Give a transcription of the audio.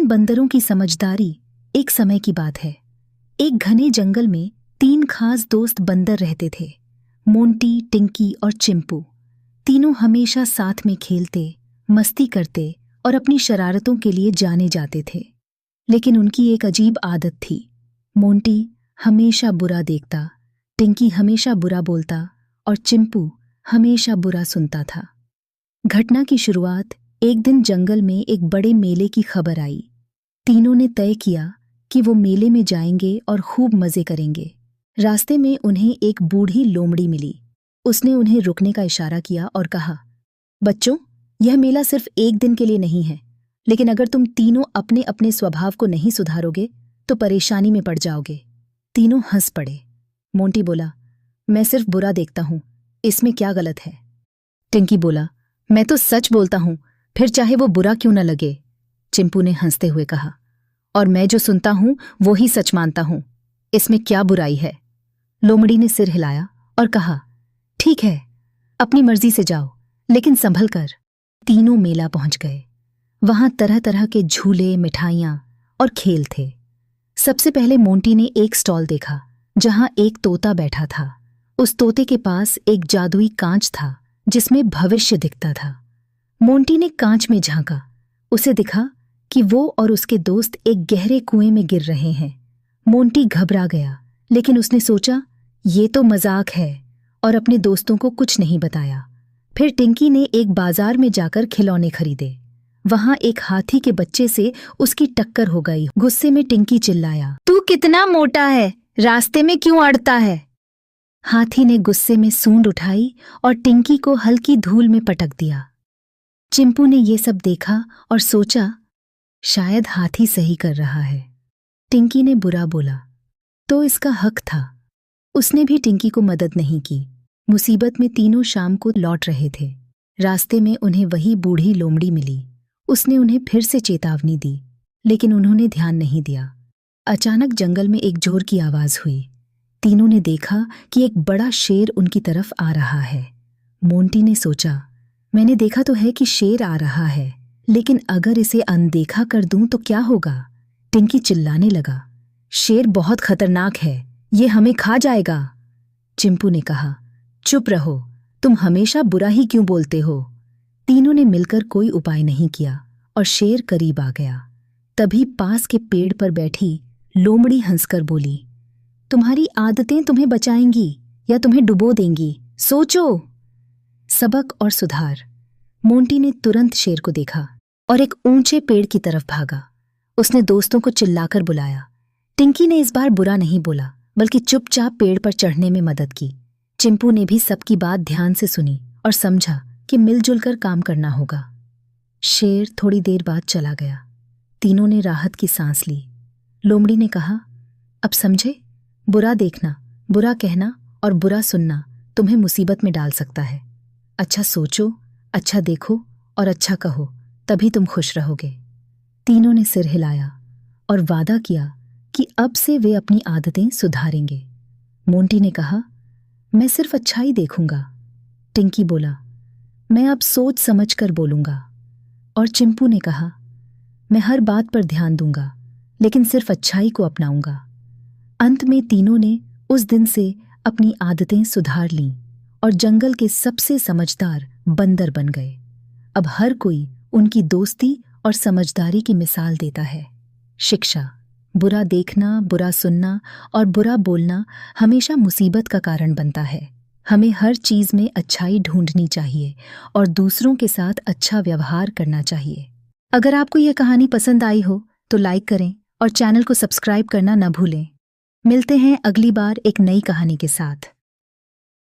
बंदरों की समझदारी। एक समय की बात है। एक घने जंगल में 3 खास दोस्त बंदर रहते थे, मोंटी, टिंकी और चिंपू। तीनों हमेशा साथ में खेलते, मस्ती करते और अपनी शरारतों के लिए जाने जाते थे। लेकिन उनकी एक अजीब आदत थी। मोंटी हमेशा बुरा देखता, टिंकी हमेशा बुरा बोलता और चिंपू हमेशा बुरा सुनता था। घटना की शुरुआत एक दिन जंगल में एक बड़े मेले की खबर आई। तीनों ने तय किया कि वो मेले में जाएंगे और खूब मजे करेंगे। रास्ते में उन्हें एक बूढ़ी लोमड़ी मिली। उसने उन्हें रुकने का इशारा किया और कहा, बच्चों, यह मेला सिर्फ एक दिन के लिए नहीं है, लेकिन अगर तुम तीनों अपने अपने स्वभाव को नहीं सुधारोगे तो परेशानी में पड़ जाओगे। तीनों हंस पड़े। मोंटी बोला, मैं सिर्फ बुरा देखता हूं, इसमें क्या गलत है? टिंकी बोला, मैं तो सच बोलता हूं, फिर चाहे वो बुरा क्यों न लगे। चिंपू ने हंसते हुए कहा, और मैं जो सुनता हूं वो ही सच मानता हूं, इसमें क्या बुराई है? लोमड़ी ने सिर हिलाया और कहा, ठीक है, अपनी मर्जी से जाओ, लेकिन संभल कर। तीनों मेला पहुंच गए। वहां तरह तरह के झूले, मिठाइयां और खेल थे। सबसे पहले मोंटी ने एक स्टॉल देखा जहां एक तोता बैठा था। उस तोते के पास एक जादुई कांच था जिसमें भविष्य दिखता था। मोंटी ने कांच में झांका। उसे दिखा कि वो और उसके दोस्त एक गहरे कुएं में गिर रहे हैं। मोंटी घबरा गया, लेकिन उसने सोचा ये तो मजाक है और अपने दोस्तों को कुछ नहीं बताया। फिर टिंकी ने एक बाजार में जाकर खिलौने खरीदे। वहां एक हाथी के बच्चे से उसकी टक्कर हो गई। गुस्से में टिंकी चिल्लाया, तू कितना मोटा है, रास्ते में क्यों अड़ता है? हाथी ने गुस्से में सूंड उठाई और टिंकी को हल्की धूल में पटक दिया। चिंपू ने ये सब देखा और सोचा शायद हाथी सही कर रहा है। टिंकी ने बुरा बोला तो इसका हक था। उसने भी टिंकी को मदद नहीं की। मुसीबत में तीनों शाम को लौट रहे थे। रास्ते में उन्हें वही बूढ़ी लोमड़ी मिली। उसने उन्हें फिर से चेतावनी दी, लेकिन उन्होंने ध्यान नहीं दिया। अचानक जंगल में एक जोर की आवाज हुई। तीनों ने देखा कि एक बड़ा शेर उनकी तरफ आ रहा है। मोंटी ने सोचा, मैंने देखा तो है कि शेर आ रहा है, लेकिन अगर इसे अनदेखा कर दूं तो क्या होगा? टिंकी चिल्लाने लगा, शेर बहुत खतरनाक है, ये हमें खा जाएगा। चिंपू ने कहा, चुप रहो, तुम हमेशा बुरा ही क्यों बोलते हो? तीनों ने मिलकर कोई उपाय नहीं किया और शेर करीब आ गया। तभी पास के पेड़ पर बैठी लोमड़ी हंसकर बोली, तुम्हारी आदतें तुम्हें बचाएंगी या तुम्हें डुबो देंगी, सोचो। सबक और सुधार। मोंटी ने तुरंत शेर को देखा और एक ऊंचे पेड़ की तरफ भागा। उसने दोस्तों को चिल्लाकर बुलाया। टिंकी ने इस बार बुरा नहीं बोला, बल्कि चुपचाप पेड़ पर चढ़ने में मदद की। चिंपू ने भी सबकी बात ध्यान से सुनी और समझा कि मिलजुल कर काम करना होगा। शेर थोड़ी देर बाद चला गया। तीनों ने राहत की सांस ली। लोमड़ी ने कहा, अब समझे, बुरा देखना, बुरा कहना और बुरा सुनना तुम्हें मुसीबत में डाल सकता है। अच्छा सोचो, अच्छा देखो और अच्छा कहो, तभी तुम खुश रहोगे। तीनों ने सिर हिलाया और वादा किया कि अब से वे अपनी आदतें सुधारेंगे। मोंटी ने कहा, मैं सिर्फ अच्छाई देखूंगा। टिंकी बोला, मैं अब सोच समझ कर बोलूंगा। और चिंपू ने कहा, मैं हर बात पर ध्यान दूंगा, लेकिन सिर्फ अच्छाई को अपनाऊंगा। अंत में तीनों ने उस दिन से अपनी आदतें सुधार लीं और जंगल के सबसे समझदार बंदर बन गए। अब हर कोई उनकी दोस्ती और समझदारी की मिसाल देता है। शिक्षा: बुरा देखना, बुरा सुनना और बुरा बोलना हमेशा मुसीबत का कारण बनता है। हमें हर चीज में अच्छाई ढूंढनी चाहिए और दूसरों के साथ अच्छा व्यवहार करना चाहिए। अगर आपको यह कहानी पसंद आई हो तो लाइक करें और चैनल को सब्सक्राइब करना न भूलें। मिलते हैं अगली बार एक नई कहानी के साथ।